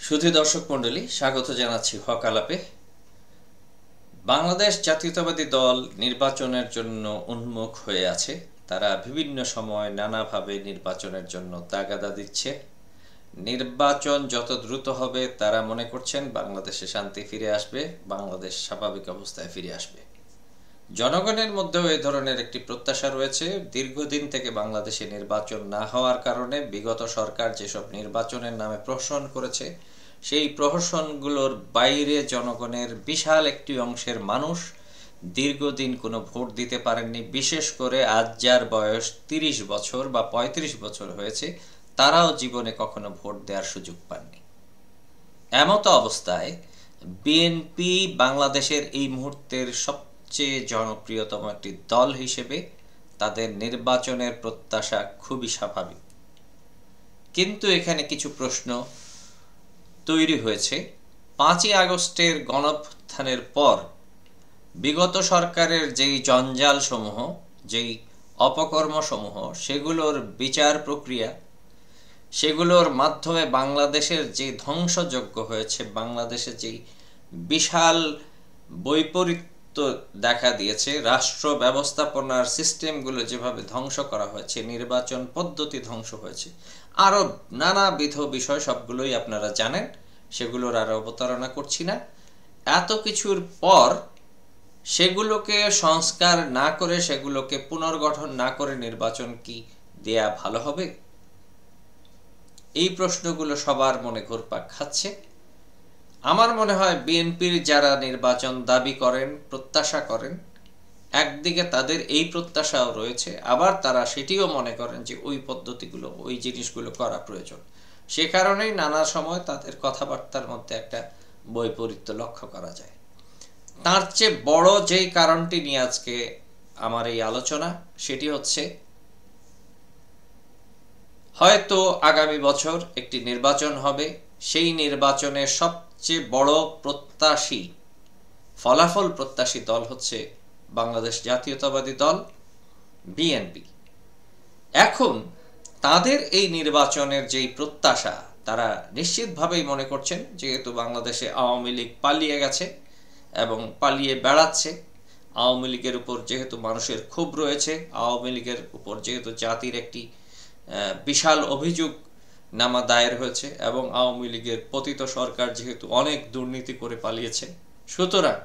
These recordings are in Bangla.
সুধী দর্শক মণ্ডলী, স্বাগত জানাচ্ছি হক আলাপে। বাংলাদেশ জাতীয়তাবাদী দল নির্বাচনের জন্য উন্মুখ হয়ে আছে। তারা বিভিন্ন সময় নানাভাবে নির্বাচনের জন্য তাগাদা দিচ্ছে। নির্বাচন যত দ্রুত হবে তারা মনে করছেন বাংলাদেশে শান্তি ফিরে আসবে, বাংলাদেশ স্বাভাবিক অবস্থায় ফিরে আসবে। জনগণের মধ্যেও এই ধরনের একটি প্রত্যাশা রয়েছে। দীর্ঘদিন থেকে বাংলাদেশে নির্বাচন না হওয়ার কারণে বিগত সরকার যেসব নির্বাচনের নামে প্রহসন করেছে, সেই প্রহসনগুলোর বাইরে জনগণের বিশাল একটি অংশের মানুষ দীর্ঘদিন কোনো ভোট দিতে পারেননি। বিশেষ করে আজ যার বয়স 30 বছর বা 35 বছর হয়েছে, তারাও জীবনে কখনো ভোট দেওয়ার সুযোগ পাননি। এমতো অবস্থায় বিএনপি বাংলাদেশের এই মুহূর্তের সবচেয়ে জনপ্রিয়তম একটি দল হিসেবে তাদের নির্বাচনের প্রত্যাশা খুবই স্বাভাবিক। কিন্তু এখানে কিছু প্রশ্ন তৈরি হয়েছে। 5ই আগস্টের গণঅভ্যুত্থানের পর বিগত সরকারের যেই জঞ্জাল সমূহ, যেই অপকর্ম সমূহ, সেগুলোর বিচার প্রক্রিয়া, সেগুলোর মাধ্যমে বাংলাদেশের যে ধ্বংসযজ্ঞ হয়েছে, বাংলাদেশে যেই বিশাল বৈপরীত্য দেখা দিয়েছে, রাষ্ট্র ব্যবস্থাপনার সিস্টেমগুলো যেভাবে ধ্বংস করা হয়েছে, নির্বাচন পদ্ধতি ধ্বংস হয়েছে, আরও নানাবিধ বিষয়, সবগুলোই আপনারা জানেন, সেগুলোর আর অবতারণা করছি না। এত কিছুর পর সেগুলোকে সংস্কার না করে, সেগুলোকে পুনর্গঠন না করে নির্বাচন কি দেয়া ভালো হবে? এই প্রশ্নগুলো সবার মনে ঘুরপাক খাচ্ছে। আমার মনে হয় বিএনপির যারা নির্বাচন দাবি করেন, প্রত্যাশা করেন, একদিকে তাদের এই প্রত্যাশাও রয়েছে, আবার তারা সেটিও মনে করেন যে ওই পদ্ধতিগুলো, ওই জিনিসগুলো করা প্রয়োজন। সে কারণেই নানা সময় তাদের কথাবার্তার মধ্যে একটা বৈপরীত্য লক্ষ্য করা যায়। তার চেয়ে বড় যেই কারণটি নিয়ে আজকে আমার এই আলোচনা, সেটি হচ্ছে হয়তো আগামী বছর একটি নির্বাচন হবে। সেই নির্বাচনের সবচেয়ে বড় প্রত্যাশী, ফলাফল প্রত্যাশী দল হচ্ছে বাংলাদেশ জাতীয়তাবাদী দল, বিএনপি। এখন তাদের এই নির্বাচনের যেই প্রত্যাশা, তারা নিশ্চিতভাবেই মনে করছেন যেহেতু বাংলাদেশে আওয়ামী লীগ পালিয়ে গেছে এবং পালিয়ে বেড়াচ্ছে, আওয়ামী লীগের উপর যেহেতু মানুষের ক্ষোভ রয়েছে, আওয়ামী লীগের উপর যেহেতু জাতির একটি বিশাল অভিযোগ নামা দায়ের হয়েছে এবং আওয়ামী লীগের পতিত সরকার যেহেতু অনেক দুর্নীতি করে পালিয়েছে, সুতরাং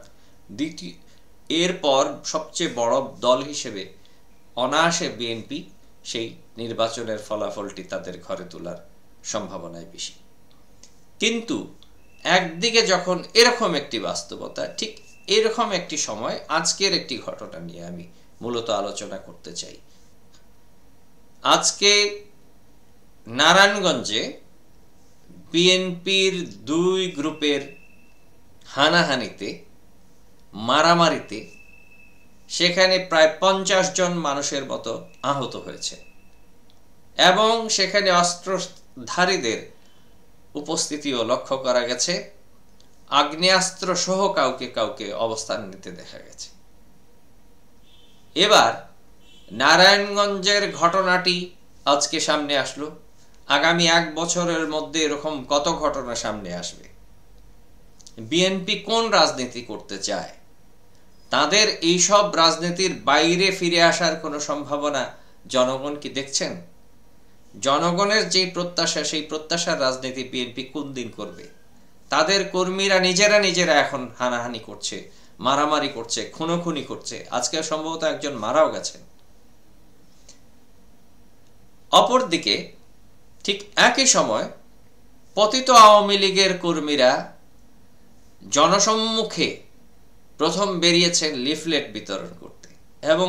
এরপর সবচেয়ে বড় দল হিসেবে অনায়াসে বিএনপি সেই নির্বাচনের ফলাফলটি তাদের ঘরে তোলার সম্ভাবনাই বেশি। কিন্তু একদিকে যখন এরকম একটি বাস্তবতা, ঠিক এরকম একটি সময় আজকের একটি ঘটনা নিয়ে আমি মূলত আলোচনা করতে চাই। আজকে নারায়ণগঞ্জে বিএনপির দুই গ্রুপের হানাহানিতে, মারামারিতে সেখানে প্রায় 50 জন মানুষের মতো আহত হয়েছে এবং সেখানে অস্ত্রধারীদের উপস্থিতিও লক্ষ্য করা গেছে। আগ্নেয়াস্ত্র সহ কাউকে কাউকে অবস্থান নিতে দেখা গেছে। এবার নারায়ণগঞ্জের ঘটনাটি আজকে সামনে আসলো। আগামী 1 বছরের মধ্যে এরকম কত ঘটনা সামনে আসবে? বিএনপি কোন রাজনীতি করতে চায়? তাদের এইসব রাজনীতির বাইরে ফিরে আসার কোনো সম্ভাবনা জনগণ কি দেখছেন? জনগণের যেই প্রত্যাশা, সেই প্রত্যাশার রাজনীতি বিএনপি কোন দিন করবে? তাদের কর্মীরা নিজেরা এখন হানাহানি করছে, মারামারি করছে, খুনোখুনি করছে। আজকে সম্ভবত একজন মারাও গেছেন। অপরদিকে ঠিক একই সময় পতিত আওয়ামী লীগের কর্মীরা জনসম্মুখে প্রথম বেরিয়েছেন লিফলেট বিতরণ করতে এবং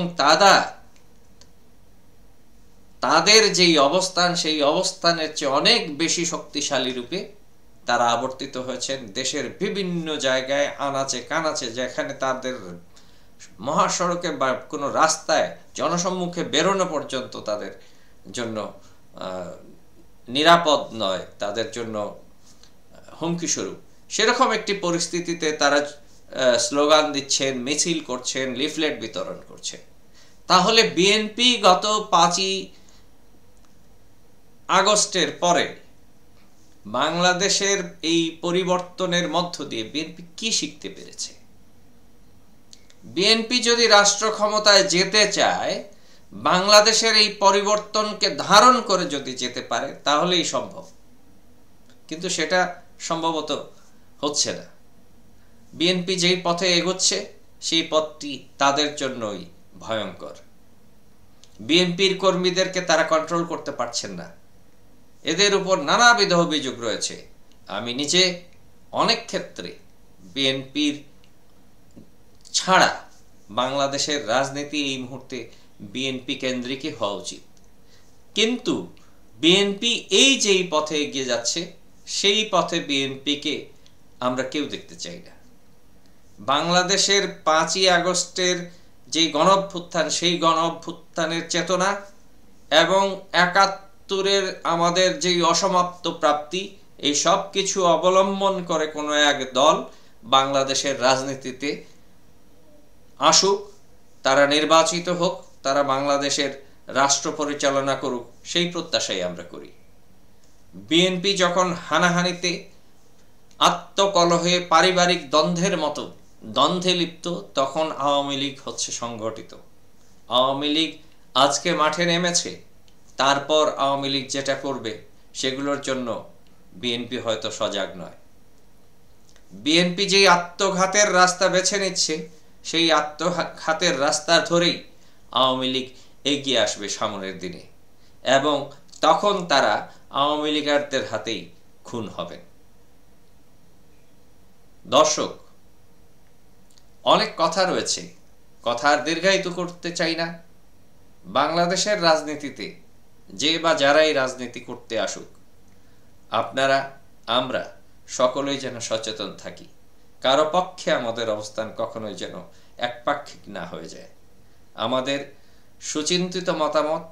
তাদের যেই অবস্থান, সেই অবস্থানের চেয়ে অনেক বেশি শক্তিশালী রূপে তারা আবর্তিত হয়েছেন দেশের বিভিন্ন জায়গায়, আনাচে কানাচে, যেখানে তাদের মহাসড়কে বা কোনো রাস্তায় জনসম্মুখে বেরোনো পর্যন্ত তাদের জন্য নিরাপদ নয়, তাদের জন্য হুমকি স্বরূপ। সেরকম একটি পরিস্থিতিতে তারা স্লোগান দিচ্ছেন, মিছিল করছেন, লিফলেট বিতরণ করছেন। তাহলে বিএনপি গত 5ই আগস্টের পরে বাংলাদেশের এই পরিবর্তনের মধ্য দিয়ে বিএনপি কি শিখতে পেরেছে? বিএনপি যদি রাষ্ট্র ক্ষমতায় যেতে চায়, বাংলাদেশের এই পরিবর্তনকে ধারণ করে যদি যেতে পারে, তাহলেই সম্ভব। কিন্তু সেটা সম্ভবত হচ্ছে না। বিএনপি যেই পথে এগোচ্ছে, সেই পথটি তাদের জন্যই ভয়ঙ্কর। বিএনপির কর্মীদেরকে তারা কন্ট্রোল করতে পারছেন না। এদের উপর নানাবিধ অভিযোগ রয়েছে। আমি নিজে অনেক ক্ষেত্রে বিএনপির ছাড়া বাংলাদেশের রাজনীতি এই মুহূর্তে বিএনপি কেন্দ্রিকই হওয়া উচিত। কিন্তু বিএনপি এই যেই পথে এগিয়ে যাচ্ছে, সেই পথে বিএনপিকে আমরা কেউ দেখতে চাই না। বাংলাদেশের 5ই আগস্টের যে গণঅভ্যুত্থান, সেই গণঅভ্যুত্থানের চেতনা এবং 71-এর আমাদের যেই অসমাপ্ত প্রাপ্তি, এই সব কিছু অবলম্বন করে কোনো এক দল বাংলাদেশের রাজনীতিতে আসুক, তারা নির্বাচিত হোক, তারা বাংলাদেশের রাষ্ট্র পরিচালনা করুক, সেই প্রত্যাশাই আমরা করি। বিএনপি যখন হানাহানিতে, আত্মকলহে, পারিবারিক দ্বন্দ্বের মতো দ্বন্দ্বে লিপ্ত, তখন আওয়ামী লীগ হচ্ছে সংগঠিত। আওয়ামী লীগ আজকে মাঠে নেমেছে, তারপর আওয়ামী লীগ যেটা করবে সেগুলোর জন্য বিএনপি হয়তো সজাগ নয়। বিএনপি যেই আত্মঘাতের রাস্তা বেছে নিচ্ছে, সেই আত্মঘাতের রাস্তা ধরেই আওয়ামী লীগ এগিয়ে আসবে সামনের দিনে, এবং তখন তারা আওয়ামী লীগারদের হাতেই খুন হবেন। দর্শক, অনেক কথা রয়েছে, কথা আর দীর্ঘায়িত করতে চাই না। বাংলাদেশের রাজনীতিতে যে বা যারাই রাজনীতি করতে আসুক, আপনারা, আমরা সকলেই যেন সচেতন থাকি। কারো পক্ষে আমাদের অবস্থান কখনোই যেন একপাক্ষিক না হয়ে যায়। আমাদের সুচিন্তিত মতামত,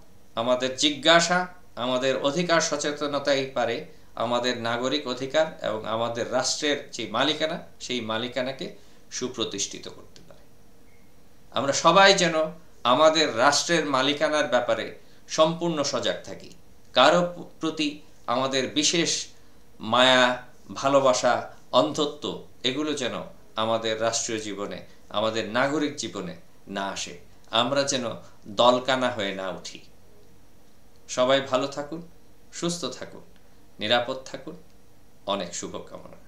আমাদের জিজ্ঞাসা, আমাদের অধিকার সচেতনতাই পারে আমাদের নাগরিক অধিকার এবং আমাদের রাষ্ট্রের যে মালিকানা, সেই মালিকানাকে সুপ্রতিষ্ঠিত করতে পারে। আমরা সবাই যেন আমাদের রাষ্ট্রের মালিকানার ব্যাপারে সম্পূর্ণ সজাগ থাকি। কারো প্রতি আমাদের বিশেষ মায়া, ভালোবাসা, অন্ধত্ব, এগুলো যেন আমাদের রাষ্ট্রীয় জীবনে, আমাদের নাগরিক জীবনে না আসে। আমরা যেন দলকানা হয়ে না উঠি। সবাই ভালো থাকুন, সুস্থ থাকুন, নিরাপদ থাকুন। অনেক শুভকামনা।